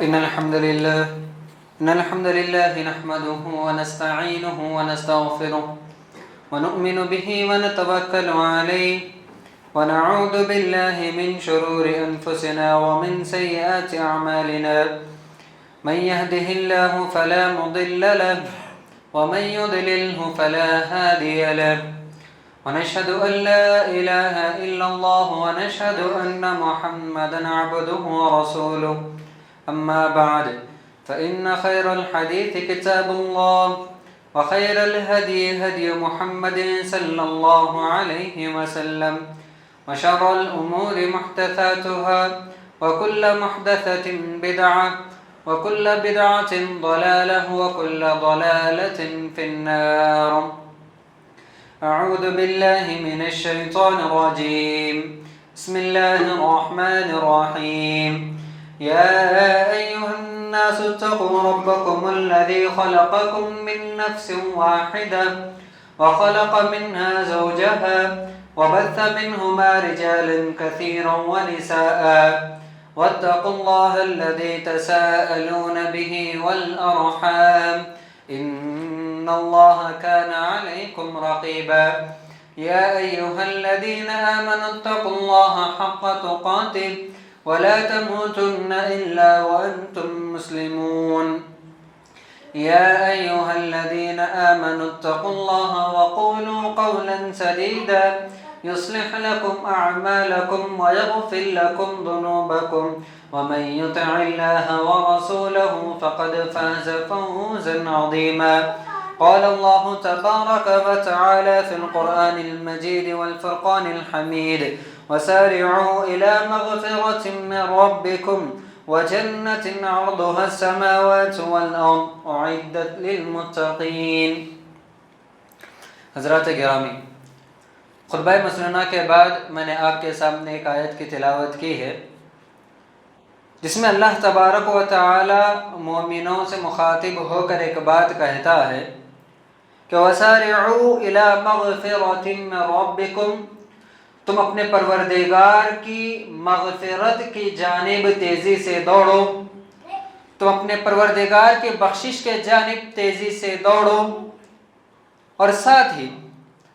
إن الحمد لله نحمده ونستعينه ونستغفره ونؤمن به ونتوكل عليه ونعوذ بالله من شرور أنفسنا ومن سيئات أعمالنا من يهده الله فلا مضل له ومن يضلله فلا هادي له ونشهد أن لا إله إلا الله ونشهد أن محمدا عبده ورسوله أما بعد فإن خير الحديث كتاب الله وخير الهدي هدي محمد صلى الله عليه وسلم وشر الأمور محدثاتها وكل محدثة بدعة وكل بدعة ضلالة وكل ضلالة في النار. أعوذ بالله من الشيطان الرجيم. بسم الله الرحمن الرحيم. يا أيها الناس اتقوا ربكم الذي خلقكم من نفس واحدة وخلق منها زوجها وبث منهما رجالا كثيرا ونساء واتقوا الله الذي تساءلون به والأرحام إن الله كان عليكم رقيبا. يا أيها الذين آمنوا اتقوا الله حق تقاته ولا تموتن إلا وأنتم مسلمون. يا أيها الذين آمنوا اتقوا الله وقولوا قولا سديدا يصلح لكم أعمالكم ويغفر لكم ذنوبكم ومن يطع الله ورسوله فقد فاز فوزا عظيما. قال الله تبارك وتعالى في القرآن المجيد والفرقان الحميد وسارعوا إلى مغفرة من ربكم وجنة عرضها السماوات والأرض أعدت للمتقين. حضرات گرامی، خطبہ مسنونہ کے بعد میں نے آپ کے سامنے ایک آیت کی تلاوت کی ہے جس میں اللہ تبارک و تعالی مومنوں سے مخاطب ہو کر ایک بات کہتا ہے کہ وَسَارِعُوا إِلَى مَغْفِرَةٍ مِّن رَبِّكُمْ، تم اپنے پروردگار کی مغفرت کی جانب تیزی سے دوڑو، تم اپنے پروردگار کی بخشش کے جانب تیزی سے دوڑو. اور ساتھ ہی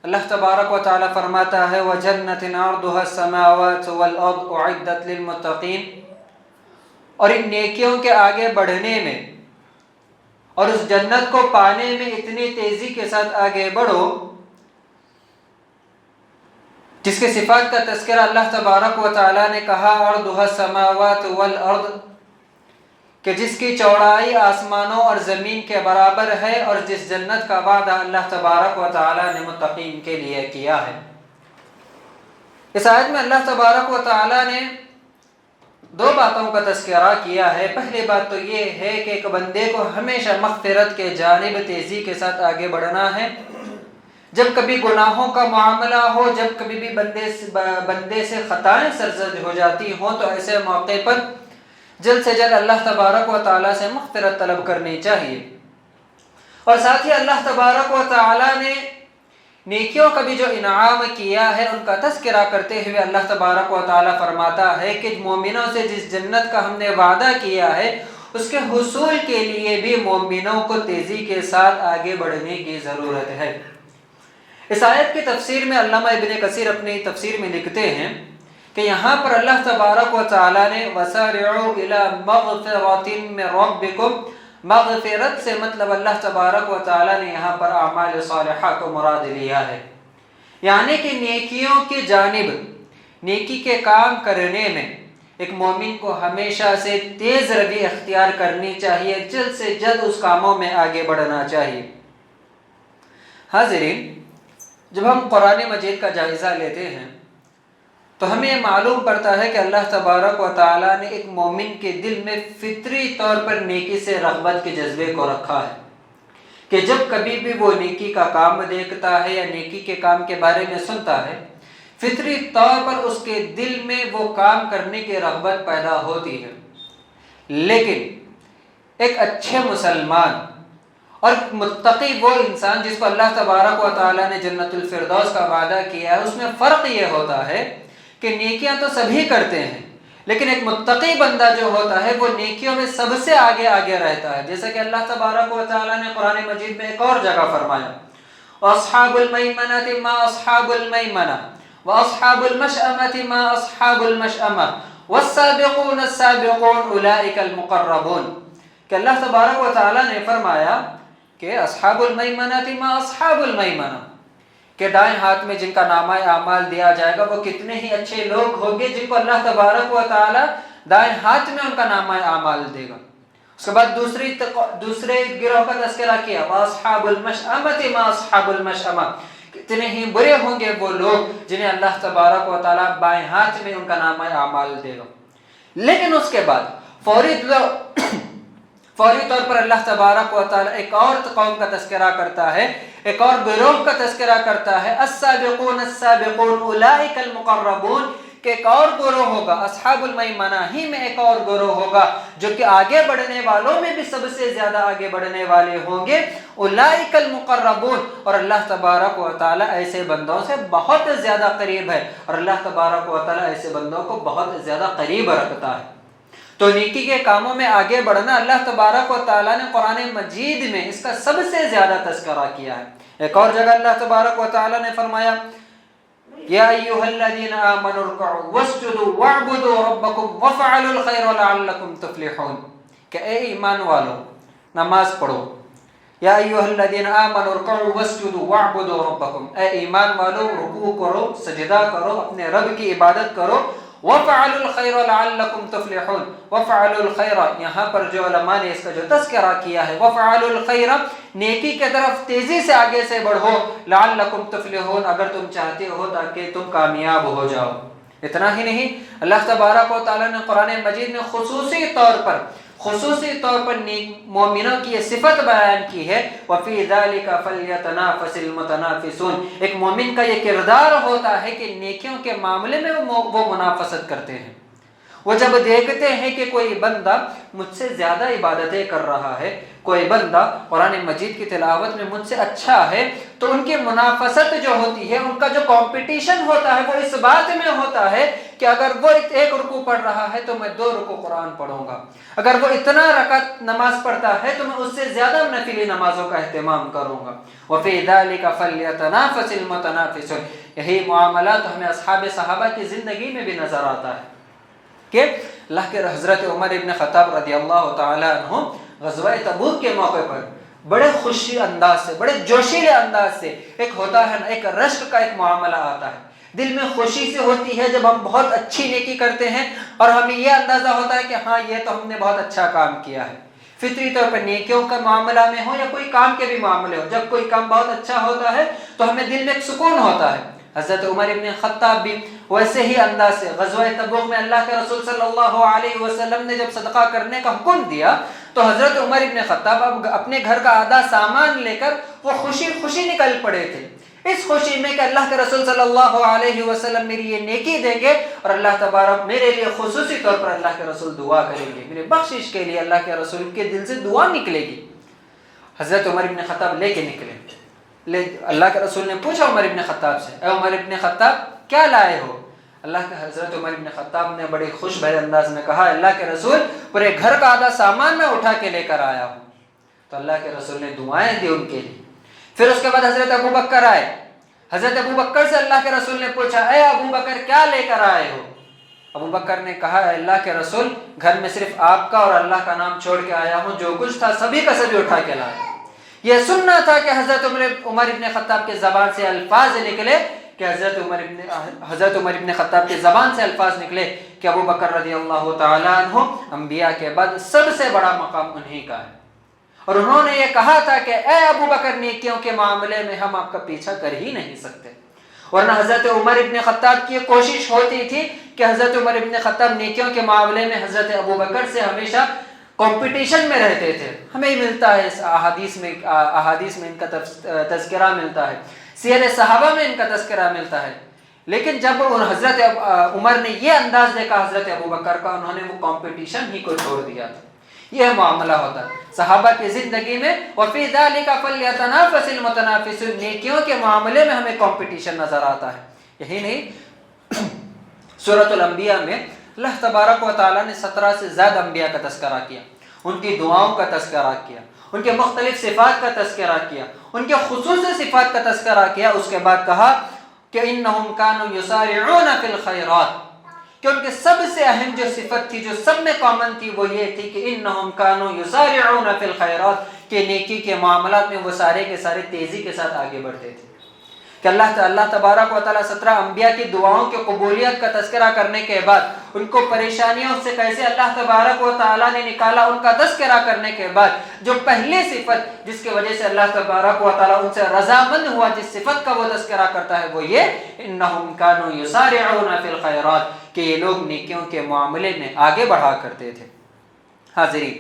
اللہ تبارک و تعالی فرماتا ہے وَجَنَّةٍ عَرْضُهَا السَّمَاوَاتُ وَالْأَرْضُ أُعِدَّتْ لِلْمُتَّقِينَ، اور ان نیکیوں کے آگے بڑھنے میں اور اس جنت کو پانے میں اتنی تیزی کے ساتھ آگے بڑھو جس کے صفات کا تذکرہ اللہ تبارک و تعالی نے کہا عرضها السماوات والارض، کہ جس کی چوڑائی آسمانوں اور زمین کے برابر ہے، اور جس جنت کا وعدہ اللہ تبارک و تعالی نے متقین کے لیے کیا ہے. اس آیت میں اللہ تبارک و تعالی نے دو باتوں کا تذکرہ کیا ہے. پہلی بات تو یہ ہے کہ ایک بندے کو ہمیشہ مغفرت کے جانب تیزی کے ساتھ آگے بڑھنا ہے. جب کبھی گناہوں کا معاملہ ہو، جب کبھی بھی بندے سے خطائیں سرزد ہو جاتی ہوں، تو ایسے موقع پر جلد سے جلد اللہ تبارک و تعالیٰ سے مغفرت طلب کرنی چاہیے. اور ساتھ ہی اللہ تبارک و تعالیٰ نے نیکیوں کا بھی جو انعام کیا ہے ان کا تذکرہ کرتے ہوئے اللہ تبارک و تعالیٰ فرماتا ہے کہ مومنوں سے جس جنت کا ہم نے وعدہ کیا ہے اس کے حصول کے لیے بھی مومنوں کو تیزی کے ساتھ آگے بڑھنے کی ضرورت ہے. اس آیت کی تفسیر میں علامہ ابن کثیر اپنی تفسیر میں لکھتے ہیں کہ یہاں پر اللہ تبارک و تعالیٰ نے وَسَارِعُوا إِلَى مَغْفِرَةٍ مِّن رَبِّكُمْ، مغفرت سے مطلب اللہ تبارک و تعالیٰ نے یہاں پر اعمال صالحہ کو مراد لیا ہے، یعنی کہ نیکیوں کی جانب، نیکی کے کام کرنے میں ایک مومن کو ہمیشہ سے تیز روی اختیار کرنی چاہیے، جلد سے جلد اس کاموں میں آگے بڑھنا چاہیے. حاضرین، جب ہم قرآن مجید کا جائزہ لیتے ہیں تو ہمیں یہ معلوم پڑتا ہے کہ اللہ تبارک و تعالیٰ نے ایک مومن کے دل میں فطری طور پر نیکی سے رغبت کے جذبے کو رکھا ہے کہ جب کبھی بھی وہ نیکی کا کام دیکھتا ہے یا نیکی کے کام کے بارے میں سنتا ہے، فطری طور پر اس کے دل میں وہ کام کرنے کی رغبت پیدا ہوتی ہے. لیکن ایک اچھے مسلمان اور متقی وہ انسان جس کو اللہ تبارک و تعالیٰ نے جنت الفردوس کا وعدہ کیا ہے، اس میں فرق یہ ہوتا ہے کہ نیکیاں تو سبھی کرتے ہیں، لیکن ایک متقی بندہ جو ہوتا ہے وہ نیکیوں میں سب سے آگے آگے رہتا ہے، جیسا کہ اللہ تبارک و تعالیٰ نے قرآن مجید میں ایک اور جگہ فرمایا، وَأَصْحَابُ الْمَيْمَنَةِ مَا أَصْحَابُ الْمَيْمَنَةِ وَأَصْحَابُ الْمَشْأَمَةِ مَا أَصْحَابُ الْمَشْأَمَةِ وَالسَّابِقُونَ السَّابِقُونَ أُولَئِكَ الْمُقَرَّبُونَ کہ اللہ تبارک و تعالیٰ نے فرمایا کہ اصحاب المیمنۃ ما اصحاب المیمنہ، کہ دائیں ہاتھ میں جن کا نامہ اعمال دیا جائے گا وہ کتنے ہی اچھے لوگ ہوں گے جن کو اللہ تبارک و تعالیٰ دائیں ہاتھ میں ان کا نامہ اعمال دے گا۔ اس کے بعد دوسرے گروہ کا تذکرہ کیا، واصحاب المشأمۃ ما اصحاب المشأمہ، کتنے ہی برے ہوں گے وہ لوگ جنہیں اللہ تبارک و تعالیٰ بائیں ہاتھ میں ان کا نامہ اعمال دے گا۔ لیکن اس کے بعد فوری طور پر اللہ تبارک و تعالیٰ ایک اور قوم کا تذکرہ کرتا ہے، ایک اور گروہ کا تذکرہ کرتا ہے، السابقون السابقون اولئک المقربون، کہ ایک اور گروہ ہوگا، اصحاب المیمنہ ہی میں ایک اور گروہ ہوگا جو کہ آگے بڑھنے والوں میں بھی سب سے زیادہ آگے بڑھنے والے ہوں گے، اولئک المقربون، اور اللہ تبارک و تعالیٰ ایسے بندوں سے بہت زیادہ قریب ہے، اور اللہ تبارک و تعالیٰ ایسے بندوں کو بہت زیادہ قریب رکھتا ہے۔ تو نیکی کے کاموں میں آگے بڑھنا اللہ تبارک و تعالیٰ نے قرآن مجید میں اس کا سب سے زیادہ تذکرہ کیا ہے۔ ایک اور جگہ اللہ تبارک و تعالیٰ نے فرمایا، یا ایھا الذین آمنوا ارکعوا واسجدوا واعبدوا ربکم وافعلوا الخیر لعلکم تفلحون، کہ اے ایمان والو نماز پڑھو، یا ایھا الذین آمنوا ارکعوا واسجدوا واعبدوا ربکم، اے ایمان والو رکوع کرو، سجدہ کرو، اپنے رب کی عبادت کرو، وَفَعَلُوا الْخَيْرَ لَعَلَّكُمْ تُفْلِحُونَ، وَفَعَلُوا الْخَيْرَ یہاں پر جو علماء نے اس کا جو تذکرہ کیا ہے، وَفَعَلُوا الْخَيْرَ نیکی کے طرف تیزی سے آگے سے بڑھو، لَعَلَّكُمْ تُفْلِحُونَ اگر تم چاہتے ہو تاکہ تم کامیاب ہو جاؤ۔ اتنا ہی نہیں، اللہ تبارک و تعالیٰ نے قرآن مجید میں خصوصی طور پر مومنوں کی یہ صفت بیان کی ہے، وَفِي ذَلِكَ فَلْيَتَنَافَسِ الْمُتَنَافِسُونَ، ایک مومن کا یہ کردار ہوتا ہے کہ نیکیوں کے معاملے میں وہ منافست کرتے ہیں۔ وہ جب دیکھتے ہیں کہ کوئی بندہ مجھ سے زیادہ عبادتیں کر رہا ہے، کوئی بندہ قرآن مجید کی تلاوت میں مجھ سے اچھا ہے، تو ان کی منافست جو ہوتی ہے، ان کا جو کمپٹیشن ہوتا ہے وہ اس بات میں ہوتا ہے کہ اگر وہ ایک رکوع پڑھ رہا ہے تو میں 2 رکوع قرآن پڑھوں گا، اگر وہ اتنا رکعت نماز پڑھتا ہے تو میں اس سے زیادہ نفلی نمازوں کا اہتمام کروں گا۔ وَفِي ذَلِكَ فَلْيَتَنَافَسِ الْمُتَنَافِسُونَ، یہی معاملات ہمیں اصحاب صحابہ کی زندگی میں بھی نظر آتا ہے کہ اللہ کے حضرت عمر ابن خطاب رضی اللہ تعالیٰ عنہ غزوہ تبوک کے موقع پر بڑے خوشی انداز سے، بڑے جوشیلے انداز سے، ایک ہوتا ہے نا، ایک رشک کا ایک معاملہ آتا ہے، دل میں خوشی سے ہوتی ہے جب ہم بہت اچھی نیکی کرتے ہیں اور ہمیں یہ اندازہ ہوتا ہے کہ ہاں یہ تو ہم نے بہت اچھا کام کیا ہے۔ فطری طور پر نیکیوں کا معاملہ میں ہو یا کوئی کام کے بھی معاملے ہو، جب کوئی کام بہت اچھا ہوتا ہے تو ہمیں دل میں ایک سکون ہوتا ہے۔ حضرت عمر ابن خطاب بھی ویسے ہی انداز سے غزوہ تبوک میں اللہ کے رسول صلی اللہ علیہ وسلم نے جب صدقہ کرنے کا حکم دیا تو حضرت عمر ابن خطاب اب اپنے گھر کا آدھا سامان لے کر وہ خوشی نکل پڑے تھے، اس خوشی میں کہ اللہ کے رسول صلی اللہ علیہ وسلم میری یہ نیکی دیں گے اور اللہ تبارک میرے لیے خصوصی طور پر اللہ کے رسول دعا کریں گے، میرے بخشش کے لیے اللہ کے رسول کے دل سے دعا نکلے گی۔ حضرت عمر ابن خطاب لے کے نکلے، اللہ کے رسول نے پوچھا عمر ابن خطاب سے، اے عمر ابن خطاب کیا لائے ہو؟ اللہ کے حضرت عمر ابن خطاب نے بڑے خوش بھرے انداز میں کہا، اللہ کے رسول پورے گھر کا آدھا سامان میں اٹھا کے لے کر آیا ہوں۔ تو اللہ کے رسول نے دعائیں دی ان کے لیے۔ پھر اس کے بعد حضرت ابو بکر آئے، حضرت ابو بکر سے اللہ کے رسول نے پوچھا، اے ابو بکر کیا لے کر آئے ہو؟ ابو بکر نے کہا، اے اللہ کے رسول گھر میں صرف آپ کا اور اللہ کا نام چھوڑ کے آیا ہوں، جو کچھ تھا سبھی کا سبھی اٹھا کے لایا۔ یہ سننا تھا کہ حضرت عمر ابن خطاب کے زبان سے الفاظ نکلے کہ حضرت عمر ابن خطاب کے زبان سے الفاظ نکلے کہ ابو بکر رضی اللہ تعالیٰ عنہ انبیاء کے بعد سب سے بڑا مقام انہی کا ہے، اور انہوں نے یہ کہا تھا کہ اے ابو بکر نیکیوں کے معاملے میں ہم آپ کا پیچھا کر ہی نہیں سکتے، ورنہ حضرت عمر ابن خطاب کی کوشش ہوتی تھی کہ حضرت عمر ابن خطاب نیکیوں کے معاملے میں حضرت ابو بکر سے ہمیشہ کمپٹیشن میں رہتے تھے۔ ہمیں ملتا ہے اس احادیث میں ان کا تذکرہ ملتا ہے، سیر صحابہ میں ان کا تذکرہ ملتا ہے، لیکن جب حضرت عمر نے یہ انداز دیکھا حضرت ابو بکر کا، انہوں نے وہ کمپٹیشن ہی کو چھوڑ دیا تھا۔ یہ معاملہ ہوتا ہے صحابہ کی زندگی میں، وَفِي ذَلِكَ فَلْيَتَنَافَسِ الْمُتَنَافِسُونَ، نیکیوں کے معاملے میں ہمیں کمپٹیشن نظر آتا ہے۔ یہی نہیں، سورۃ الانبیاء میں اللہ تبارک و تعالیٰ نے 17 سے زیادہ انبیاء کا تذکرہ کیا، ان کی دعاؤں کا تذکرہ کیا، ان کے مختلف صفات کا تذکرہ کیا، ان کے خصوصی صفات کا تذکرہ کیا۔ اس کے بعد کہا کہ انہم کانوا یسارعون فی الخیرات، کہ ان کے سب سے اہم جو صفت تھی، جو سب میں کامن تھی، وہ یہ تھی کہ انہم کانوا یسارعون فی الخیرات، کہ نیکی کے معاملات میں وہ سارے کے سارے تیزی کے ساتھ آگے بڑھتے تھے۔ کہ اللہ تبارک و تعالیٰ 17 انبیاء کی دعاؤں کی قبولیت کا تذکرہ کرنے کے بعد ان کو پریشانیوں سے کیسے اللہ تبارک و تعالیٰ نے نکالا، ان کا تذکرہ کرنے کے بعد جو پہلی صفت جس کی وجہ سے اللہ تبارک و تعالیٰ ان سے رضامند ہوا، جس صفت کا وہ تذکرہ کرتا ہے، وہ یہ انہم کانوا یسارعون فی الخیرات، کہ یہ لوگ نیکیوں کے معاملے میں آگے بڑھا کرتے تھے۔ حاضرین،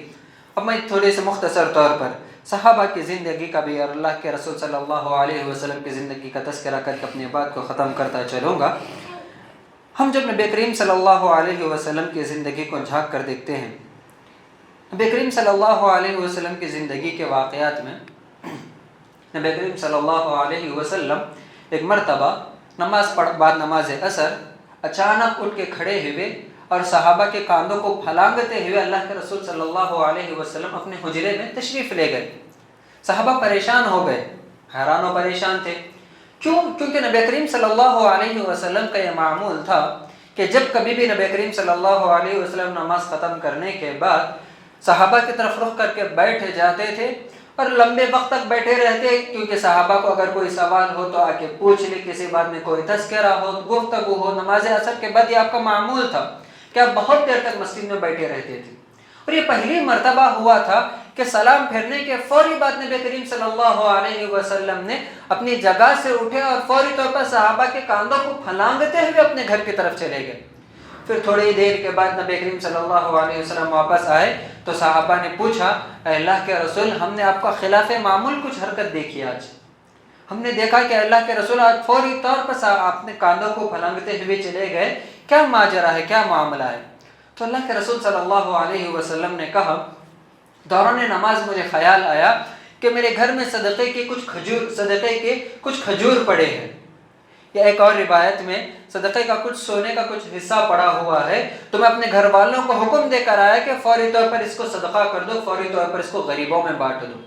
اب میں تھوڑے سے مختصر طور پر صحابہ کی زندگی کا بھی اور اللہ کے رسول صلی اللہ علیہ وسلم کی زندگی کا تذکرہ کر کے اپنی بات کو ختم کرتا چلوں گا۔ ہم جب نبی کریم صلی اللہ علیہ وسلم کی زندگی کو جھانک کر دیکھتے ہیں، نبی کریم صلی اللہ علیہ وسلم کی زندگی کے واقعات میں نبی کریم صلی اللہ علیہ وسلم ایک مرتبہ بعد نماز عصر اچانک اٹھ کے کھڑے ہوئے اور صحابہ کے کاندھوں کو پھلانگتے ہوئے اللہ کے رسول صلی اللہ علیہ وسلم اپنے حجرے میں تشریف لے گئے۔ صحابہ پریشان ہو گئے، حیران و پریشان تھے۔ کیونکہ نبی کریم صلی اللہ علیہ وسلم کا یہ معمول تھا کہ جب کبھی بھی نبی کریم صلی اللہ علیہ وسلم نماز ختم کرنے کے بعد صحابہ کی طرف رخ کر کے بیٹھ جاتے تھے اور لمبے وقت تک بیٹھے رہتے، کیونکہ صحابہ کو اگر کوئی سوال ہو تو آ کے پوچھ لے، کسی بات میں کوئی تذکرہ ہو، گفتگو ہو۔ نماز عصر کے بعد یہ آپ کا معمول تھا کہ آپ بہت دیر تک مسجد میں بیٹھے رہتے تھے، اور یہ پہلی مرتبہ ہوا تھا کہ سلام پھیرنے کے فوری بعد نبی کریم صلی اللہ علیہ وسلم نے اپنی جگہ سے اٹھے اور فوری طور پر صحابہ کے کاندھوں کو پھلانگتے ہوئے اپنے گھر کی طرف چلے گئے۔ پھر تھوڑی دیر کے بعد نبی کریم صلی اللہ علیہ وسلم واپس آئے تو صحابہ نے پوچھا، اے اللہ کے رسول، ہم نے آپ کا خلاف معمول کچھ حرکت دیکھی آج، ہم نے دیکھا کہ اللہ کے رسول آج فوری طور پر اپنے کاندھوں کو پھلانگتے ہوئے چلے گئے، کیا ماجرا ہے، کیا معاملہ ہے؟ تو اللہ کے رسول صلی اللہ علیہ وسلم نے کہا، دوران نماز مجھے خیال آیا کہ میرے گھر میں صدقے کے کچھ کھجور پڑے ہیں، یا ایک اور روایت میں صدقے کا کچھ سونے کا کچھ حصہ پڑا ہوا ہے، تو میں اپنے گھر والوں کو حکم دے کر آیا کہ فوری طور پر اس کو صدقہ کر دو، فوری طور پر اس کو غریبوں میں بانٹ دو۔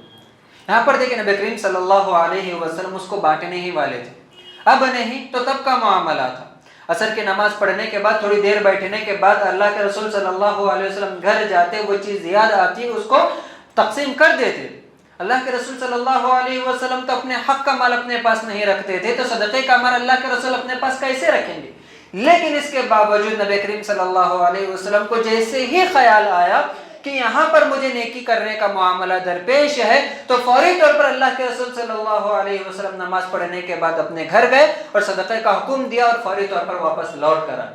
یہاں پر دیکھیں نبی کریم صلی اللہ علیہ وسلم اس کو بانٹنے ہی والے تھے، اب نہیں تو تب کا معاملہ تھا۔ عصر کی نماز پڑھنے کے بعد تھوڑی دیر بیٹھنے کے بعد اللہ کے رسول صلی اللہ علیہ وسلم گھر جاتے، وہ چیز یاد آتی اس کو تقسیم کر دیتے۔ اللہ کے رسول صلی اللہ علیہ وسلم تو اپنے حق کا مال اپنے پاس نہیں رکھتے تھے، تو صدقے کا مال اللہ کے رسول اپنے پاس کیسے رکھیں گے؟ لیکن اس کے باوجود نبی کریم صلی اللہ علیہ وسلم کو جیسے ہی خیال آیا کہ یہاں پر مجھے نیکی کرنے کا معاملہ درپیش ہے، تو فوری طور پر اللہ کے رسول صلی اللہ علیہ وسلم نماز پڑھنے کے بعد اپنے گھر گئے اور صدقے کا حکم دیا اور فوری طور پر واپس لوٹ کر آئے۔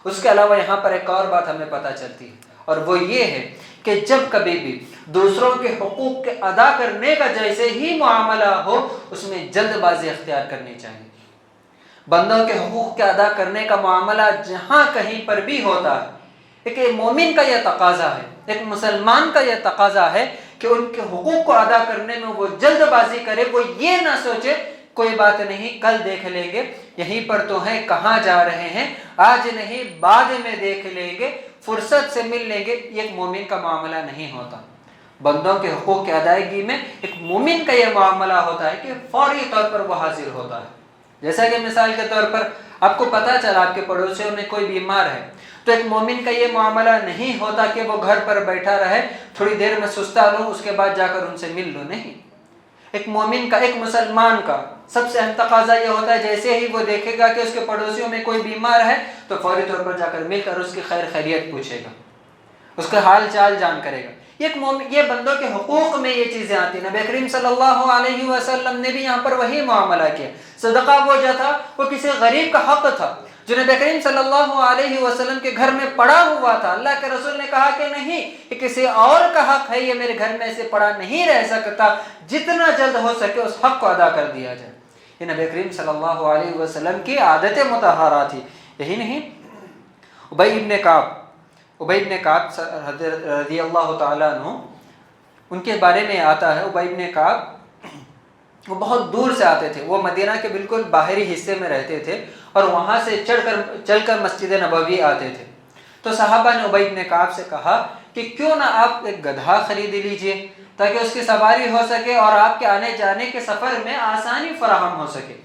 اس کے علاوہ یہاں پر ایک اور بات ہمیں پتہ چلتی ہے، اور وہ یہ ہے کہ جب کبھی بھی دوسروں کے حقوق کے ادا کرنے کا جیسے ہی معاملہ ہو، اس میں جلد بازی اختیار کرنی چاہیے۔ بندوں کے حقوق کے ادا کرنے کا معاملہ جہاں کہیں پر بھی ہوتا ہے، ایک مومن کا یہ تقاضا ہے، ایک مسلمان کا یہ تقاضا ہے کہ ان کے حقوق کو ادا کرنے میں وہ جلد بازی کرے، وہ یہ نہ سوچے کوئی بات نہیں کل دیکھ لیں گے، یہیں پر تو ہیں، کہاں جا رہے ہیں، آج نہیں بعد میں دیکھ لیں گے، فرصت سے مل لیں گے۔ یہ ایک مومن کا معاملہ نہیں ہوتا۔ بندوں کے حقوق کی ادائیگی میں ایک مومن کا یہ معاملہ ہوتا ہے کہ فوری طور پر وہ حاضر ہوتا ہے۔ جیسا کہ مثال کے طور پر آپ کو پتہ چلا آپ کے پڑوسیوں میں کوئی بیمار ہے، تو ایک مومن کا یہ معاملہ نہیں ہوتا کہ وہ گھر پر بیٹھا رہے، تھوڑی دیر میں سستا لوں اس کے بعد جا کر ان سے مل لوں، نہیں۔ ایک مومن کا، ایک مسلمان کا سب سے اہم تقاضا یہ ہوتا ہے جیسے ہی وہ دیکھے گا کہ اس کے پڑوسیوں میں کوئی بیمار ہے تو فوری طور پر جا کر مل کر اس کی خیر خیریت پوچھے گا، اس کا حال چال جان کرے گا۔ یہ بندوں کے حقوق میں یہ چیزیں آتی ہیں۔ نبی کریم صلی اللہ علیہ وسلم نے بھی یہاں پر وہی معاملہ کیا۔ صدقہ وہ جو تھا وہ کسی غریب کا حق تھا جو نبی کریم صلی اللہ علیہ وسلم کے گھر میں پڑا ہوا تھا۔ اللہ کے رسول نے کہا کہ نہیں، یہ کسی اور کا حق ہے، یہ میرے گھر میں سے پڑا نہیں رہ سکتا، جتنا جلد ہو سکے اس حق کو ادا کر دیا جائے۔ یہ نبی کریم صلی اللہ علیہ وسلم کی عادت مطہرہ تھی۔ یہی نہیں، ابی بن کعب رضی اللہ تعالیٰ عنہ، ان کے بارے میں آتا ہے، ابی بن کعب وہ بہت دور سے آتے تھے، وہ مدینہ کے بالکل باہری حصے میں رہتے تھے اور وہاں سے چل کر مسجد نبوی آتے تھے۔ تو صحابہ نے ابی بن کعب سے کہا کہ کیوں نہ آپ ایک گدھا خرید لیجئے تاکہ اس کی سواری ہو سکے اور آپ کے آنے جانے کے سفر میں آسانی فراہم ہو سکے۔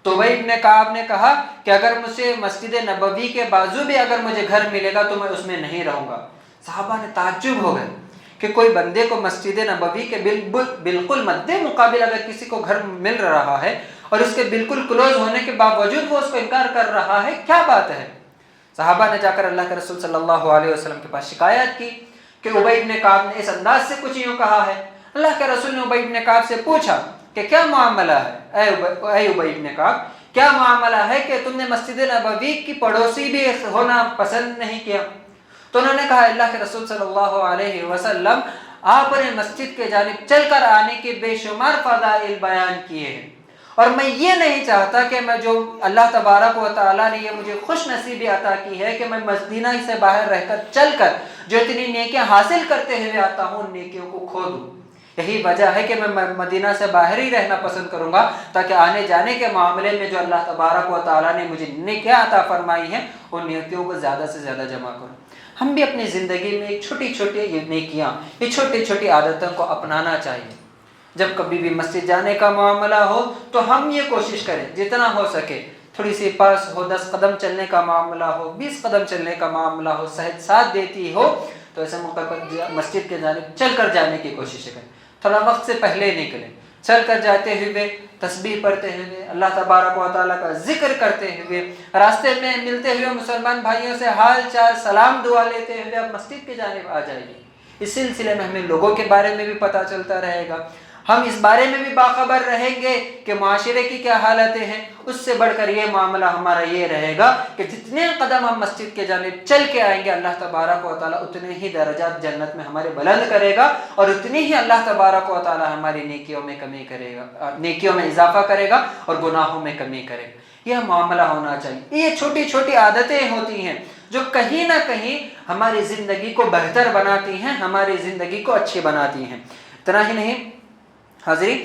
تو ابی بن کعب نے کہا کہ اگر مجھے مسجد نبوی کے بازو بھی اگر مجھے گھر ملے گا تو میں اس میں نہیں رہوں گا۔ صحابہ نے تعجب ہو گئے کہ کوئی بندے کو مسجد نبوی کے بالکل مد مقابل اگر کسی کو گھر مل رہا ہے اور اس کے بالکل کلوز ہونے کے باوجود وہ اس کو انکار کر رہا ہے، کیا بات ہے؟ صحابہ نے جا کر اللہ کے رسول صلی اللہ علیہ وسلم کے پاس شکایت کی کہ ابی بن کعب نے اس انداز سے کچھ یوں کہا ہے۔ اللہ کے رسول نے ابی بن کعب سے پوچھا کہ کیا معاملہ ہے اے ابی بن کعب، کیا معاملہ ہے کہ تم نے مسجد نبوی کی پڑوسی بھی ہونا پسند نہیں کیا؟ تو انہوں نے کہا اللہ کے رسول صلی اللہ علیہ وسلم آپ نے مسجد کے جانب چل کر آنے کے بے شمار فضائل بیان کیے ہیں، اور میں یہ نہیں چاہتا کہ میں جو اللہ تبارک و تعالیٰ نے یہ مجھے خوش نصیبی عطا کی ہے کہ میں مدینہ سے باہر رہ کر چل کر جو اتنی نیکیاں حاصل کرتے ہوئے آتا ہوں ان نیکیوں کو کھو دوں۔ یہی وجہ ہے کہ میں مدینہ سے باہر ہی رہنا پسند کروں گا تاکہ آنے جانے کے معاملے میں جو اللہ تبارک و تعالیٰ نے مجھے نیکیاں عطا فرمائی ہیں ان نیکیوں کو زیادہ سے زیادہ جمع کروں۔ ہم بھی اپنی زندگی میں چھوٹی چھوٹی نیکیاں، یہ چھوٹی چھوٹی عادتوں کو اپنانا چاہیے۔ جب کبھی بھی مسجد جانے کا معاملہ ہو تو ہم یہ کوشش کریں جتنا ہو سکے، تھوڑی سی پاس ہو، 10 قدم چلنے کا معاملہ ہو، 20 قدم چلنے کا معاملہ ہو، صحت ساتھ دیتی ہو تو ایسے موقع پر مسجد کے جانب چل کر جانے کی کوشش کریں۔ تھوڑا وقت سے پہلے نکلیں، چل کر جاتے ہوئے تسبیح پڑھتے ہوئے، اللہ تبارک و تعالیٰ کا ذکر کرتے ہوئے، راستے میں ملتے ہوئے مسلمان بھائیوں سے حال چال سلام دعا لیتے ہوئے آپ مسجد کی جانب آ جائیے۔ اس سلسلے میں ہمیں لوگوں کے بارے میں بھی پتہ چلتا رہے گا، ہم اس بارے میں بھی باخبر رہیں گے کہ معاشرے کی کیا حالتیں ہیں۔ اس سے بڑھ کر یہ معاملہ ہمارا یہ رہے گا کہ جتنے قدم ہم مسجد کے جانب چل کے آئیں گے اللہ تبارک و تعالیٰ اتنے ہی درجات جنت میں ہمارے بلند کرے گا، اور اتنی ہی اللہ تبارک و تعالیٰ ہماری نیکیوں میں کمی کرے گا، نیکیوں میں اضافہ کرے گا اور گناہوں میں کمی کرے گا۔ یہ معاملہ ہونا چاہیے۔ یہ چھوٹی چھوٹی عادتیں ہوتی ہیں جو کہیں نہ کہیں ہماری زندگی کو بہتر بناتی ہیں، ہماری زندگی کو اچھی بناتی ہیں۔ اتنا ہی نہیں حاضرین،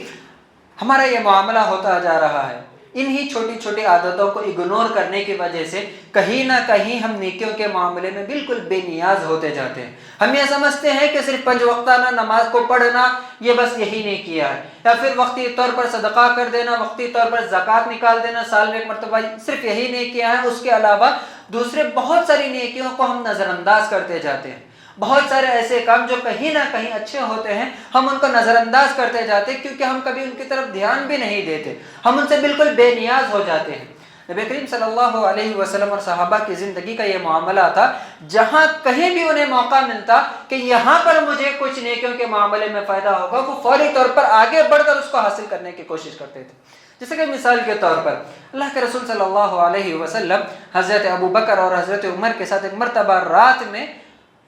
ہمارا یہ معاملہ ہوتا جا رہا ہے، انہی چھوٹی چھوٹی عادتوں کو اگنور کرنے کی وجہ سے کہیں نہ کہیں ہم نیکیوں کے معاملے میں بالکل بے نیاز ہوتے جاتے ہیں۔ ہم یہ سمجھتے ہیں کہ صرف 5 وقتانہ نماز کو پڑھنا یہ بس یہی نہیں کیا ہے، یا پھر وقتی طور پر صدقہ کر دینا، وقتی طور پر زکوٰۃ نکال دینا، سال میں ایک مرتبہ، صرف یہی نہیں کیا ہے۔ اس کے علاوہ دوسرے بہت ساری نیکیوں کو ہم نظر انداز کرتے جاتے ہیں۔ بہت سارے ایسے کام جو کہیں نہ کہیں اچھے ہوتے ہیں ہم ان کو نظر انداز کرتے جاتے ہیں کیونکہ ہم کبھی ان کی طرف دھیان بھی نہیں دیتے، ہم ان سے بالکل بے نیاز ہو جاتے ہیں۔ نبی کریم صلی اللہ علیہ وسلم اور صحابہ کی زندگی کا یہ معاملہ تھا، جہاں کہیں بھی انہیں موقع ملتا کہ یہاں پر مجھے کچھ نیکیوں کے معاملے میں فائدہ ہوگا، وہ فوری طور پر آگے بڑھ کر اس کو حاصل کرنے کی کوشش کرتے تھے۔ جیسے کہ مثال کے طور پر اللہ کے رسول صلی اللہ علیہ وسلم حضرت ابو بکر اور حضرت عمر کے ساتھ ایک مرتبہ رات میں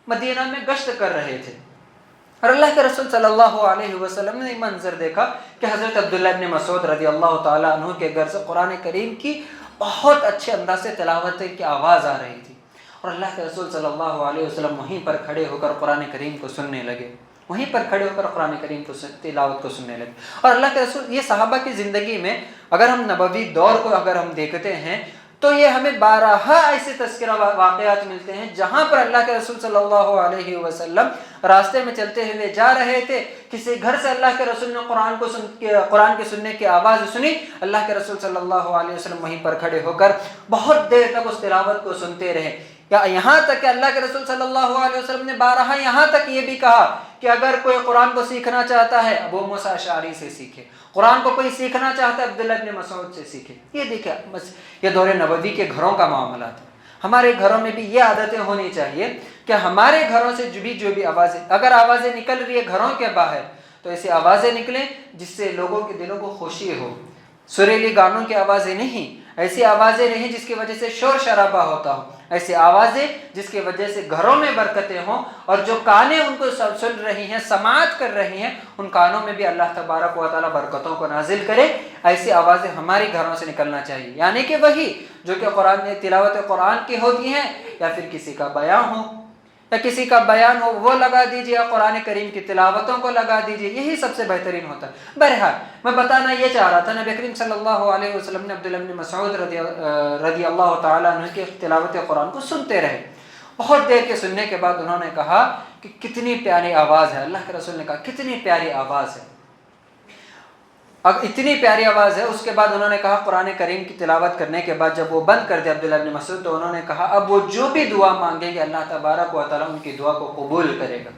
مدینہ میں گشت کر رہے تھے، اور اللہ کے رسول صلی اللہ علیہ وسلم نے منظر دیکھا کہ حضرت عبداللہ ابن مسعود رضی اللہ تعالیٰ عنہ کے گھر سے قرآن کریم کی بہت اچھے انداز سے تلاوت کی آواز آ رہی تھی، اور اللہ کے رسول صلی اللہ علیہ وسلم وہیں پر کھڑے ہو کر قرآن کریم کو سننے لگے، وہیں پر کھڑے ہو کر قرآن کریم کو تلاوت کو سننے لگے۔ اور اللہ کے رسول، یہ صحابہ کی زندگی میں اگر ہم نبوی دور کو اگر ہم دیکھتے ہیں تو یہ ہمیں بارہا ایسے تذکرہ واقعات ملتے ہیں جہاں پر اللہ کے رسول صلی اللہ علیہ وسلم راستے میں چلتے ہوئے جا رہے تھے، کسی گھر سے اللہ کے رسول نے قرآن کے سننے کی آواز سنی، اللہ کے رسول صلی اللہ علیہ وسلم وہیں پر کھڑے ہو کر بہت دیر تک اس تلاوت کو سنتے رہے، یا یہاں تک کہ اللہ کے رسول صلی اللہ علیہ وسلم نے بارہا یہاں تک یہ بھی کہا کہ اگر کوئی قرآن کو سیکھنا چاہتا ہے ابو موسیٰ اشعری سے سیکھے، قرآن کو کوئی سیکھنا چاہتا ہے عبداللہ ابن مسعود سے سیکھے۔ یہ دیکھیں، یہ دور نبوی کے گھروں کا معاملہ تھا۔ ہمارے گھروں میں بھی یہ عادتیں ہونی چاہیے کہ ہمارے گھروں سے جو بھی آوازیں، اگر آوازیں نکل رہی ہے گھروں کے باہر تو ایسی آوازیں نکلیں جس سے لوگوں کے دلوں کو خوشی ہو، سریلی گانوں کی آوازیں نہیں، ایسی آوازیں نہیں جس کی وجہ سے شور شرابہ ہوتا ہو، ایسی آوازیں جس کی وجہ سے گھروں میں برکتیں ہوں، اور جو کانیں ان کو سن رہی ہیں، سماعت کر رہی ہیں، ان کانوں میں بھی اللہ تبارک و تعالیٰ برکتوں کو نازل کرے۔ ایسی آوازیں ہمارے گھروں سے نکلنا چاہیے، یعنی کہ وہی جو کہ تلاوت قرآن کی ہوتی ہیں، یا پھر کسی کا بیان ہو، یا کسی کا بیان ہو وہ لگا دیجیے، قرآن کریم کی تلاوتوں کو لگا دیجیے، یہی سب سے بہترین ہوتا ہے۔ بہرحال میں بتانا یہ چاہ رہا تھا، نبی کریم صلی اللہ علیہ وسلم نے عبداللہ بن مسعود رضی اللہ تعالیٰ عنہ کی تلاوت قرآن کو سنتے رہے، بہت دیر کے سننے کے بعد انہوں نے کہا کہ کتنی پیاری آواز ہے. اللہ کے رسول نے کہا کتنی پیاری آواز ہے. اب اتنی پیاری آواز ہے. اس کے بعد انہوں نے کہا قرآن کریم کی تلاوت کرنے کے بعد جب وہ بند کر دیا عبداللہ بن مسعود, تو انہوں نے کہا اب وہ جو بھی دعا مانگیں گے اللہ تبارک و تعالیٰ ان کی دعا کو قبول کرے گا.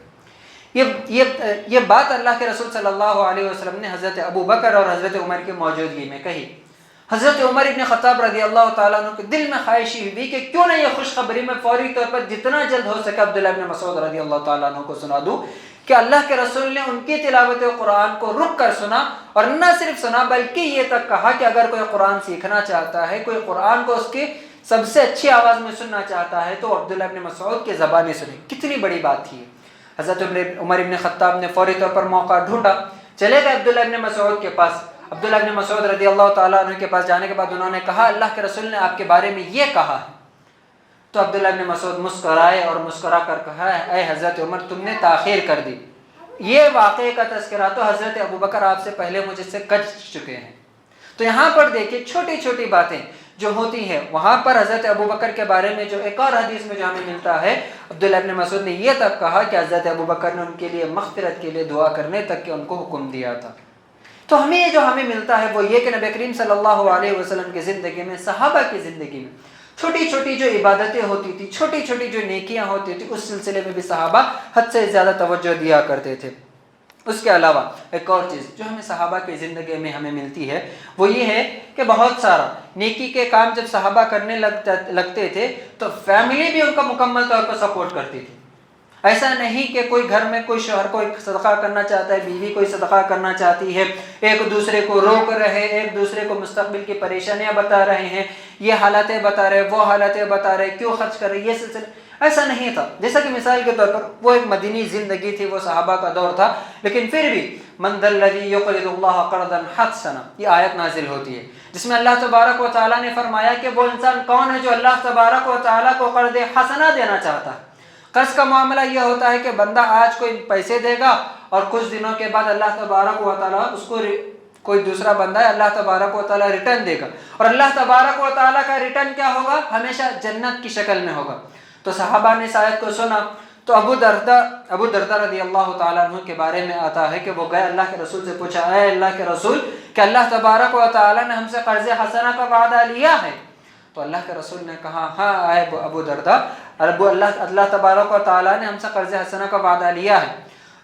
یہ بات اللہ کے رسول صلی اللہ علیہ وسلم نے حضرت ابو بکر اور حضرت عمر کی موجودگی میں کہی. حضرت عمر ابن خطاب رضی اللہ تعالیٰ عنہ کے دل میں خواہش ہوئی کہ کیوں نہ یہ خوشخبری میں فوری طور پر جتنا جلد ہو سکے عبداللہ بن مسعود رضی اللہ تعالیٰ عنہ کو سنا دوں کہ اللہ کے رسول نے ان کی تلاوت قرآن کو رک کر سنا, اور نہ صرف سنا بلکہ یہ تک کہا کہ اگر کوئی قرآن سیکھنا چاہتا ہے, کوئی قرآن کو اس کی سب سے اچھی آواز میں سننا چاہتا ہے تو عبداللہ بن مسعود کی زبانی سنیں. کتنی بڑی بات تھی. حضرت عمر ابن خطاب نے فوری طور پر موقع ڈھونڈا, چلے گئے عبداللہ ابن مسعود کے پاس. عبداللہ ابن مسعود رضی اللہ تعالیٰ عنہ کے پاس جانے کے بعد انہوں نے کہا اللہ کے رسول نے آپ کے بارے میں یہ کہا ہے. تو عبداللہ ابن مسعود مسکرائے اور مسکرا کر کہا اے حضرت عمر تم نے تاخیر کر دی. یہ واقعے کا تذکرہ تو حضرت ابو بکر آپ سے پہلے مجھ سے کر چکے ہیں. تو یہاں پر دیکھیے چھوٹی چھوٹی باتیں جو ہوتی ہیں. وہاں پر حضرت ابو بکر کے بارے میں جو ایک اور حدیث میں جو ہمیں ملتا ہے, عبداللہ ابن مسعود نے یہ تک کہا کہ حضرت ابو بکر نے ان کے لیے مغفرت کے لیے دعا کرنے تک کہ ان کو حکم دیا تھا. تو ہمیں ملتا ہے وہ یہ کہ نبی کریم صلی اللہ علیہ وسلم کی زندگی میں, صحابہ کی زندگی میں چھوٹی چھوٹی جو عبادتیں ہوتی تھی, چھوٹی چھوٹی جو نیکیاں ہوتی تھی, اس سلسلے میں بھی صحابہ حد سے زیادہ توجہ دیا کرتے تھے. اس کے علاوہ ایک اور چیز جو ہمیں صحابہ کی زندگی میں ہمیں ملتی ہے وہ یہ ہے کہ بہت سارا نیکی کے کام جب صحابہ کرنے لگتے تھے تو فیملی بھی ان کا مکمل طور پر سپورٹ کرتی تھی. ایسا نہیں کہ کوئی گھر میں کوئی شوہر کوئی صدقہ کرنا چاہتا ہے, بیوی کوئی صدقہ کرنا چاہتی ہے, ایک دوسرے کو روک رہے, ایک دوسرے کو مستقبل کی پریشانیاں بتا رہے ہیں, یہ حالتیں بتا رہے, وہ حالتیں بتا رہے, کیوں خرچ کر رہے, یہ سلسلہ ایسا نہیں تھا. جیسا کہ مثال کے طور پر وہ ایک مدینی زندگی تھی, وہ صحابہ کا دور تھا, لیکن پھر بھی من ذا الذی یقرض اللہ قرضا حسنا یہ آیت نازل ہوتی ہے جس میں اللہ تبارک و تعالیٰ نے فرمایا کہ وہ انسان کون ہے جو اللہ تبارک و تعالیٰ کو قرض حسنا دینا چاہتا ہے. قرض کا معاملہ یہ ہوتا ہے کہ بندہ آج کوئی پیسے دے گا اور کچھ دنوں کے بعد اللہ تبارک و تعالیٰ اس کو کوئی دوسرا بندہ ہے اللہ تبارک و تعالیٰ ریٹرن دے گا, اور اللہ تبارک و تعالیٰ کا ریٹرن کیا ہوگا, ہمیشہ جنت کی شکل میں ہوگا. تو صحابہ نے اس آیت کو سنا تو ابو دردہ رضی اللہ تعالیٰ عنہ کے بارے میں آتا ہے کہ وہ گئے اللہ کے رسول سے پوچھا اے اللہ کے رسول کہ اللہ تبارک و تعالیٰ نے ہم سے قرض حسنہ کا وعدہ لیا ہے. تو اللہ کے رسول نے کہا ہاں اے ابو دردہ, اللہ تبارک و تعالیٰ نے ہم سے قرض حسنہ کا وعدہ لیا ہے.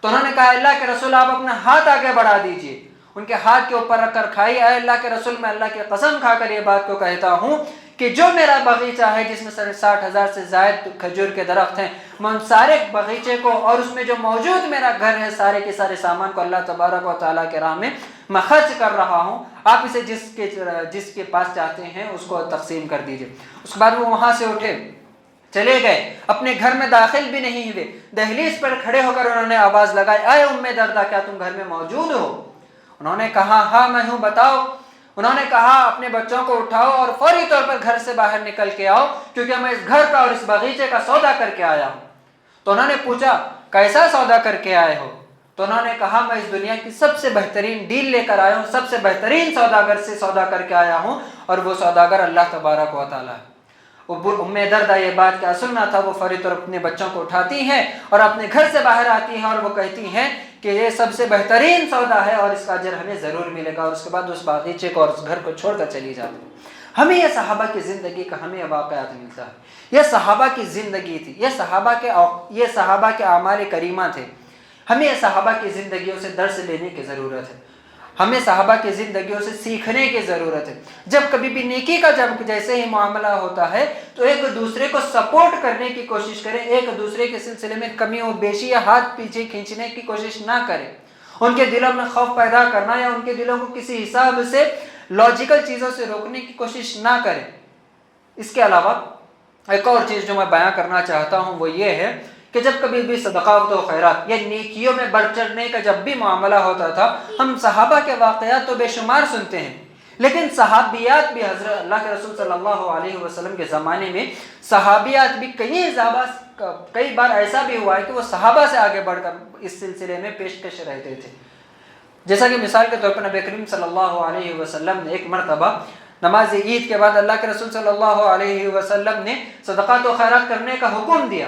تو انہوں نے کہا اللہ کے رسول آپ اپنا ہاتھ آگے بڑھا دیجئے. ان کے ہاتھ کے اوپر رکھ کر کھائی. اے اللہ کے رسول میں اللہ کی قسم کھا کر یہ بات کو کہتا ہوں کہ جو میرا باغیچہ ہے جس میں 60,000 سے زائد کھجور کے درخت ہیں, میں ان سارے باغیچے کو اور اس میں جو موجود میرا گھر ہے سارے کے سارے سامان کو اللہ تبارک و تعالیٰ کے راہ میں خرچ کر رہا ہوں, آپ اسے جس کے پاس چاہتے ہیں اس کو تقسیم کر دیجئے. اس کے بعد وہ وہاں سے اٹھے چلے گئے, اپنے گھر میں داخل بھی نہیں ہوئے, دہلیز پر کھڑے ہو کر انہوں نے آواز لگائی اے ام دردہ کیا تم گھر میں موجود ہو؟ انہوں نے کہا ہاں میں ہوں, بتاؤ. انہوں نے کہا اپنے بچوں کو اٹھاؤ اور فوری طور پر گھر سے باہر نکل کے آؤ کیونکہ میں اس گھر کا اور اس باغیچے کا سودا کر کے آیا ہوں. تو انہوں نے پوچھا کیسا سودا کر کے آئے ہو؟ تو انہوں نے کہا میں اس دنیا کی سب سے بہترین ڈیل لے کر آیا ہوں, سب سے بہترین سوداگر سے سودا کر کے آیا ہوں, اور وہ سوداگر اللہ تبارک و تعالیٰ ہے. ام دردہ یہ بات کیا سننا تھا, وہ فوری طور اپنے بچوں کو اٹھاتی ہیں اور اپنے گھر سے باہر آتی ہیں اور وہ کہتی ہیں کہ یہ سب سے بہترین سودا ہے اور اس کا اجر ہمیں ضرور ملے گا, اور اس کے بعد اس باغیچے کو اور اس گھر کو چھوڑ کر چلی جاتی. ہمیں یہ صحابہ کی زندگی کا ہمیں واقعات ملتا ہے. یہ صحابہ کی زندگی تھی, یہ صحابہ کے اعمال کریمہ تھے. ہمیں یہ صحابہ کی زندگیوں سے درس لینے کی ضرورت ہے, ہمیں صحابہ کی زندگیوں سے سیکھنے کی ضرورت ہے. جب کبھی بھی نیکی کا جب جیسے ہی معاملہ ہوتا ہے تو ایک دوسرے کو سپورٹ کرنے کی کوشش کریں, ایک دوسرے کے سلسلے میں کمی و بیشی یا ہاتھ پیچھے کھینچنے کی کوشش نہ کریں, ان کے دلوں میں خوف پیدا کرنا یا ان کے دلوں کو کسی حساب سے لاجیکل چیزوں سے روکنے کی کوشش نہ کریں. اس کے علاوہ ایک اور چیز جو میں بیان کرنا چاہتا ہوں وہ یہ ہے کہ جب کبھی بھی صدقات و خیرات یا نیکیوں میں بڑھ چڑھنے کا جب بھی معاملہ ہوتا تھا, ہم صحابہ کے واقعات تو بے شمار سنتے ہیں, لیکن صحابیات بھی حضرت اللہ کے رسول صلی اللہ علیہ وسلم کے زمانے میں صحابیات بھی کئی بار ایسا بھی ہوا ہے کہ وہ صحابہ سے آگے بڑھ کر اس سلسلے میں پیشکش رہتے تھے. جیسا کہ مثال کے طور پر نبی کریم صلی اللہ علیہ وسلم نے ایک مرتبہ نماز عید کے بعد اللہ کے رسول صلی اللہ علیہ وسلم نے صدقات و خیرات کرنے کا حکم دیا۔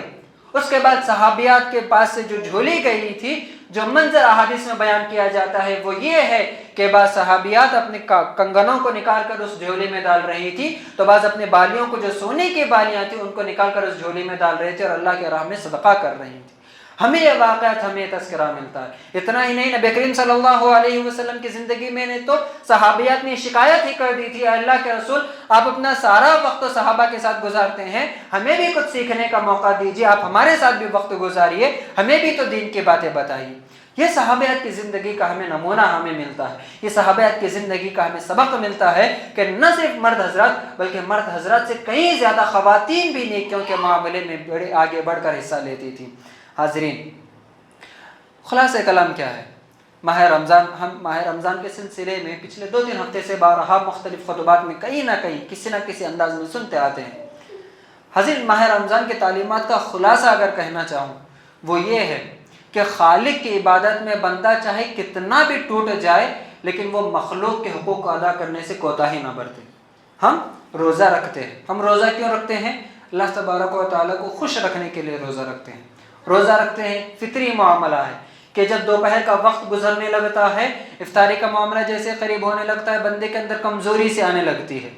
اس کے بعد صحابیات کے پاس سے جو جھولی گئی تھی، جو منظر احادیث میں بیان کیا جاتا ہے وہ یہ ہے کہ بعض صحابیات اپنے کنگنوں کو نکال کر اس جھولی میں ڈال رہی تھی، تو بعض اپنے بالیوں کو، جو سونے کی بالیاں تھیں، ان کو نکال کر اس جھولی میں ڈال رہے تھے اور اللہ کے راہ میں صدقہ کر رہی تھی۔ ہمیں یہ واقعات، ہمیں تذکرہ ملتا ہے۔ اتنا ہی نہیں، نبی کریم صلی اللہ علیہ وسلم کی زندگی میں نے تو صحابیات نے شکایت ہی کر دی تھی، اللہ کے رسول آپ اپنا سارا وقت صحابہ کے ساتھ گزارتے ہیں، ہمیں بھی کچھ سیکھنے کا موقع دیجیے، آپ ہمارے ساتھ بھی وقت گزاریے، ہمیں بھی تو دین کی باتیں بتائیے۔ یہ صحابیات کی زندگی کا ہمیں نمونہ ہمیں ملتا ہے، یہ صحابیات کی زندگی کا ہمیں سبق ملتا ہے کہ نہ صرف مرد حضرات بلکہ مرد حضرات سے کئی زیادہ خواتین بھی نیکیوں کے معاملے میں بڑے آگے بڑھ کر حصہ لیتی تھیں۔ حاضرین، خلاصہ کلام کیا ہے؟ ماہ رمضان، ہم ماہ رمضان کے سلسلے میں پچھلے 2-3 ہفتے سے بارہا مختلف خطبات میں کہیں نہ کہیں کسی نہ کسی انداز میں سنتے آتے ہیں۔ حاضرین، ماہ رمضان کی تعلیمات کا خلاصہ اگر کہنا چاہوں وہ یہ ہے کہ خالق کی عبادت میں بندہ چاہے کتنا بھی ٹوٹ جائے لیکن وہ مخلوق کے حقوق کو ادا کرنے سے کوتاہی نہ برتے۔ ہم روزہ رکھتے ہیں، ہم روزہ کیوں رکھتے ہیں؟ اللہ تبارک و تعالیٰ کو خوش رکھنے کے لیے روزہ رکھتے ہیں۔ روزہ رکھتے ہیں فطری معاملہ ہے کہ جب دوپہر کا وقت گزرنے لگتا ہے، افطاری کا معاملہ جیسے قریب ہونے لگتا ہے، بندے کے اندر کمزوری سے آنے لگتی ہے،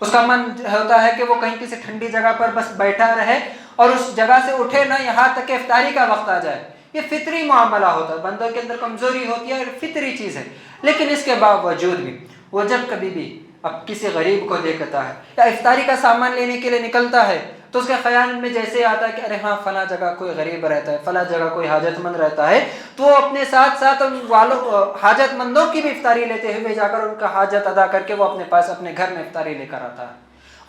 اس کا من ہوتا ہے کہ وہ کہیں کسی ٹھنڈی جگہ پر بس بیٹھا رہے اور اس جگہ سے اٹھے نہ یہاں تک کہ افطاری کا وقت آ جائے۔ یہ فطری معاملہ ہوتا ہے، بندوں کے اندر کمزوری ہوتی ہے، فطری چیز ہے۔ لیکن اس کے باوجود بھی وہ جب کبھی بھی اب کسی غریب کو دیکھتا ہے یا افطاری کا سامان لینے کے لیے نکلتا ہے تو اس کے خیال میں جیسے آتا ہے کہ ارے ہاں فلاں جگہ کوئی غریب رہتا ہے، فلاں جگہ کوئی حاجت مند رہتا ہے، تو وہ اپنے ساتھ ساتھ ان والوں حاجت مندوں کی بھی افطاری لیتے ہوئے جا کر ان کا حاجت ادا کر کے وہ اپنے پاس اپنے گھر میں افطاری لے کر آتا ہے۔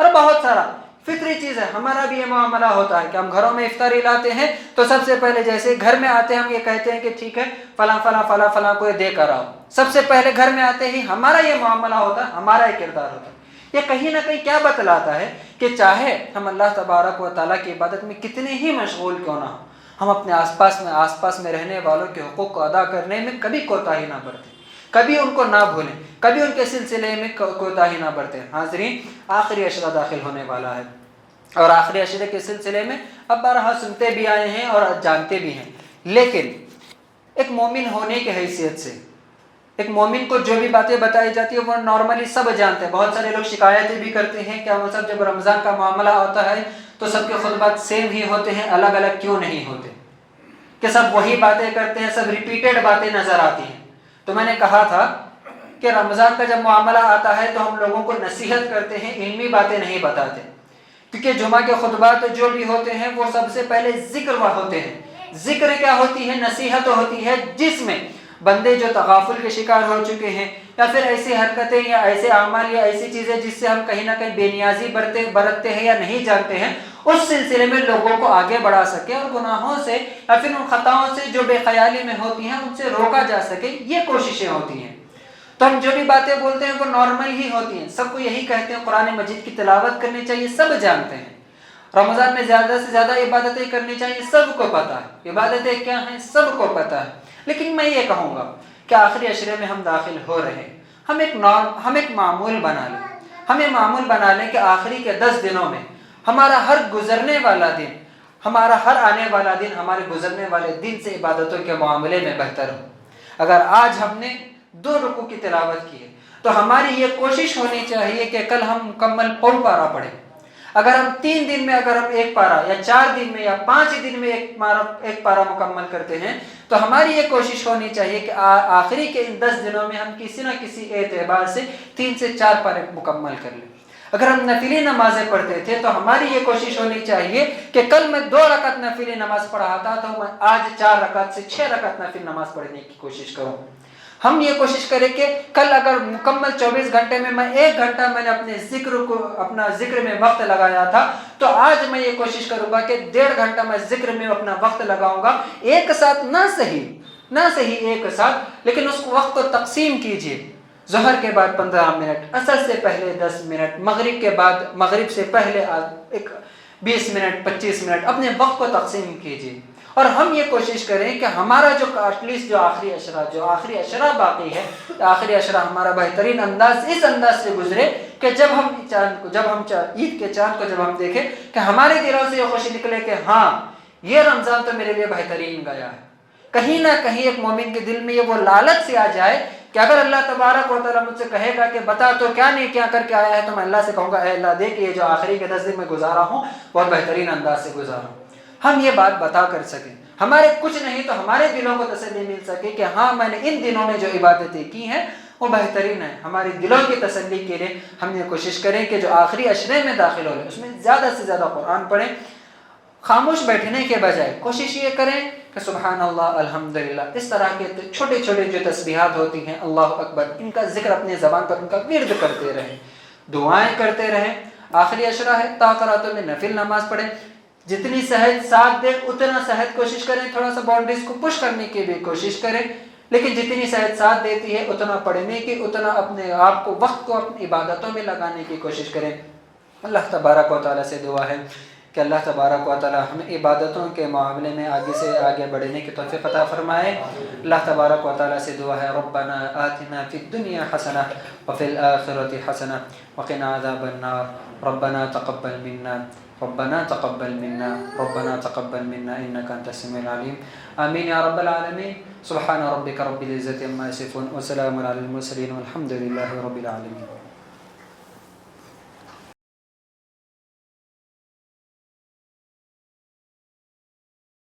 اور بہت سارا فطری چیز ہے، ہمارا بھی یہ معاملہ ہوتا ہے کہ ہم گھروں میں افطاری لاتے ہیں تو سب سے پہلے جیسے گھر میں آتے ہیں ہم یہ کہتے ہیں کہ ٹھیک ہے فلاں فلاں فلاں فلاں کو دے کر آؤ، سب سے پہلے گھر میں آتے ہی ہمارا یہ معاملہ ہوتا ہے، ہمارا یہ کردار ہوتا ہے۔ یہ کہیں نہ کہیں کیا بتلاتا ہے کہ چاہے ہم اللہ تبارک و تعالیٰ کی عبادت میں کتنے ہی مشغول کیوں نہ ہوں، ہم اپنے آس پاس میں رہنے والوں کے حقوق کو ادا کرنے میں کبھی کوتاہی نہ برتیں، کبھی ان کو نہ بھولیں، کبھی ان کے سلسلے میں کوتاہی نہ برتیں۔ حاضرین، آخری عشرہ داخل ہونے والا ہے اور آخری عشرے کے سلسلے میں اب بارہا سنتے بھی آئے ہیں اور جانتے بھی ہیں، لیکن ایک مومن ہونے کی حیثیت سے ایک مومن کو جو بھی باتیں بتائی جاتی ہیں وہ نارملی سب جانتے ہیں۔ بہت سارے لوگ شکایتیں بھی کرتے ہیں کہ ہم سب جب رمضان کا معاملہ ہوتا ہے تو سب کے خطبات سیم ہی ہوتے ہیں، الگ الگ کیوں نہیں ہوتے، کہ سب وہی باتیں کرتے ہیں، سب ریپیٹڈ باتیں نظر آتی ہیں۔ تو میں نے کہا تھا کہ رمضان کا جب معاملہ آتا ہے تو ہم لوگوں کو نصیحت کرتے ہیں، علمی باتیں نہیں بتاتے، کیونکہ جمعہ کے خطبات جو بھی ہوتے ہیں وہ سب سے پہلے ذکر ہوتے ہیں۔ ذکر کیا ہوتی ہے؟ نصیحت ہوتی ہے، جس میں بندے جو تغافل کے شکار ہو چکے ہیں یا پھر ایسی حرکتیں یا ایسے اعمال یا ایسی چیزیں جس سے ہم کہیں نہ کہیں بے نیازی برتتے ہیں یا نہیں جانتے ہیں، اس سلسلے میں لوگوں کو آگے بڑھا سکے اور گناہوں سے یا پھر ان خطاؤں سے جو بے خیالی میں ہوتی ہیں ان سے روکا جا سکے، یہ کوششیں ہوتی ہیں۔ تو ہم جو بھی باتیں بولتے ہیں وہ نارمل ہی ہوتی ہیں، سب کو یہی کہتے ہیں قرآن مجید کی تلاوت کرنی چاہیے، سب جانتے ہیں۔ رمضان میں زیادہ سے زیادہ عبادتیں کرنی چاہیے، سب کو پتہ ہے عبادتیں کیا ہیں، سب کو پتہ ہے۔ لیکن میں یہ کہوں گا کہ آخری عشرے میں ہم داخل ہو رہے ہیں، ہم ایک معمول بنا لیں، ہمیں معمول بنا لیں کہ آخری کے 10 دنوں میں ہمارا ہر گزرنے والا دن، ہمارا ہر آنے والا دن ہمارے گزرنے والے دن سے عبادتوں کے معاملے میں بہتر ہو۔ اگر آج ہم نے 2 رکوع کی تلاوت کی ہے تو ہماری یہ کوشش ہونی چاہیے کہ کل ہم مکمل پورا پارہ پڑھیں۔ اگر ہم 3 دن میں اگر ہم 1 پارہ یا 4 دن میں یا 5 دن میں 1 پارہ مکمل کرتے ہیں تو ہماری یہ کوشش ہونی چاہیے کہ آخری کے ان 10 دنوں میں ہم کسی نہ کسی اعتبار سے 3 سے 4 پارے مکمل کر لیں۔ اگر ہم نفلی نمازیں پڑھتے تھے تو ہماری یہ کوشش ہونی چاہیے کہ کل میں 2 رکعت نفلی نماز پڑھا تھا تو میں آج 4 رکعت سے 6 رکعت نفلی نماز پڑھنے کی کوشش کروں۔ ہم یہ کوشش کریں کہ کل اگر مکمل 24 گھنٹے میں 1 گھنٹہ میں نے اپنا ذکر میں وقت لگایا تھا تو آج میں یہ کوشش کروں گا کہ 1.5 گھنٹہ میں ذکر میں اپنا وقت لگاؤں گا، ایک ساتھ نہ صحیح ایک ساتھ، لیکن اس وقت کو تقسیم کیجیے۔ ظہر کے بعد 15 منٹ، عصر سے پہلے 10 منٹ، مغرب سے پہلے 20 منٹ 25 منٹ، اپنے وقت کو تقسیم کیجیے۔ اور ہم یہ کوشش کریں کہ ہمارا جو ایٹ لیسٹ جو آخری عشرہ باقی ہے، آخری عشرہ ہمارا بہترین اس انداز سے گزرے کہ جب ہم عید کے چاند کو جب ہم دیکھیں کہ ہمارے دلوں سے یہ خوشی نکلے کہ ہاں یہ رمضان تو میرے لیے بہترین گیا ہے. کہیں نہ کہیں ایک مومن کے دل میں یہ وہ لالچ سے آ جائے کہ اگر اللہ تبارک و تعالیٰ مجھ سے کہے گا کہ بتا تو کیا نہیں کیا کر کے آیا ہے, تو میں اللہ سے کہوں گا اے اللہ دیکھ یہ جو آخری کے 10 دن میں گزارا ہوں بہت بہترین انداز سے گزارا ہوں. ہم یہ بات بتا کر سکیں, ہمارے کچھ نہیں تو ہمارے دلوں کو تسلی مل سکے کہ ہاں میں نے ان دنوں میں جو عبادتیں کی ہیں وہ بہترین ہیں. ہماری دلوں کی تسلی کے لیے ہم یہ کوشش کریں کہ جو آخری عشرے میں داخل ہو رہے ہیں اس میں زیادہ سے زیادہ قرآن پڑھیں. خاموش بیٹھنے کے بجائے کوشش یہ کریں کہ سبحان اللہ, الحمدللہ, اس طرح کے چھوٹے چھوٹے جو تسبیحات ہوتی ہیں, اللہ اکبر, ان کا ذکر اپنے زبان پر ان کا ورد کرتے رہیں, دعائیں کرتے رہیں. آخری عشرہ ہے, تاخراتوں میں نفل نماز پڑھیں. جتنی صحت ساتھ دے اتنا صحت کوشش کریں, تھوڑا سا باؤنڈریز کو پش کرنے کی بھی کوشش کریں, لیکن جتنی صحت ساتھ دیتی ہے اتنا پڑھنے کی, اتنا اپنے آپ کو وقت کو اپنی عبادتوں میں لگانے کی کوشش کریں. اللہ تبارک و تعالیٰ سے دعا ہے کہ اللہ تبارک و تعالیٰ ہمیں عبادتوں کے معاملے میں آگے سے آگے بڑھنے کی توفیق عطا فرمائے. اللہ تبارک و تعالیٰ سے دعا ہے ربنا آتنا فی الدنیا حسنہ وفی الآخرۃ حسنہ وقنا عذاب النار. ربنا تقبل منا ربنا تقبل منا ربنا تقبل منا انك انت السميع العليم. آمین یا رب العالمین. سبحان ربک رب العزة عما یصفون وسلام علی المرسلین والحمد للہ رب العالمین.